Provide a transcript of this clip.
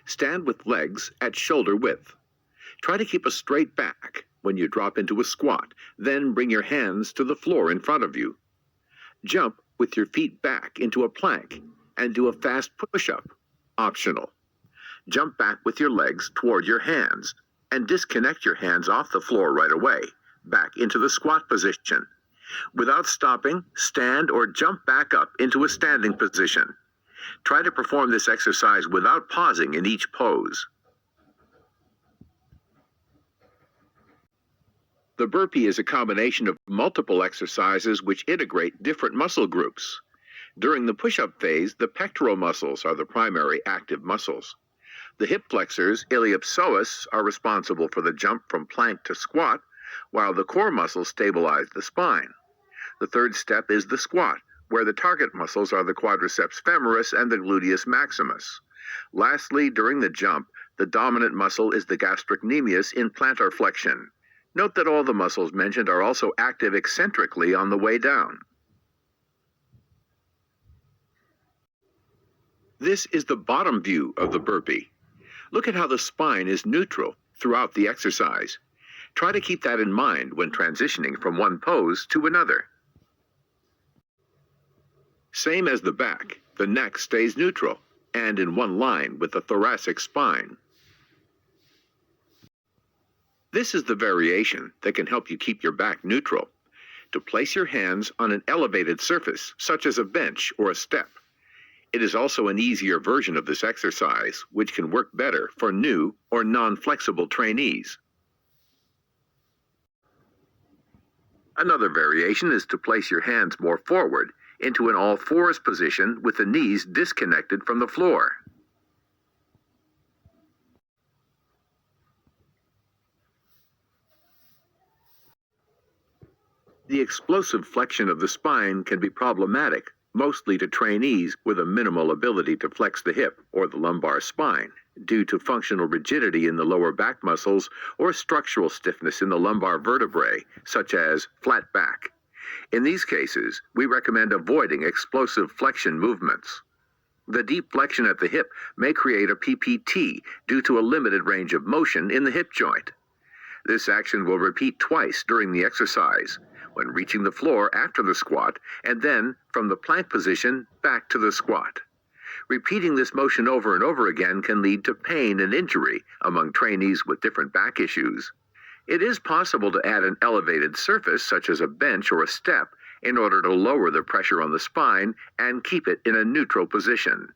Stand with legs at shoulder width. Try to keep a straight back when you drop into a squat, then bring your hands to the floor in front of you. Jump with your feet back into a plank and do a fast push-up, optional. Jump back with your legs toward your hands and disconnect your hands off the floor right away, back into the squat position. Without stopping, stand or jump back up into a standing position. Try to perform this exercise without pausing in each pose. The burpee is a combination of multiple exercises which integrate different muscle groups. During the push-up phase, the pectoral muscles are the primary active muscles. The hip flexors, iliopsoas, are responsible for the jump from plank to squat, while the core muscles stabilize the spine. The third step is the squat, where the target muscles are the quadriceps femoris and the gluteus maximus. Lastly, during the jump, the dominant muscle is the gastrocnemius in plantar flexion. Note that all the muscles mentioned are also active eccentrically on the way down. This is the bottom view of the burpee. Look at how the spine is neutral throughout the exercise. Try to keep that in mind when transitioning from one pose to another. Same as the back, the neck stays neutral and in one line with the thoracic spine. This is the variation that can help you keep your back neutral. To place your hands on an elevated surface, such as a bench or a step. It is also an easier version of this exercise, which can work better for new or non-flexible trainees. Another variation is to place your hands more forward into an all-fours position with the knees disconnected from the floor. The explosive flexion of the spine can be problematic, mostly to trainees with a minimal ability to flex the hip or the lumbar spine, due to functional rigidity in the lower back muscles or structural stiffness in the lumbar vertebrae, such as flat back. In these cases, we recommend avoiding explosive flexion movements. The deep flexion at the hip may create a PPT due to a limited range of motion in the hip joint. This action will repeat twice during the exercise, when reaching the floor after the squat, and then from the plank position back to the squat. Repeating this motion over and over again can lead to pain and injury among trainees with different back issues. It is possible to add an elevated surface, such as a bench or a step, in order to lower the pressure on the spine and keep it in a neutral position.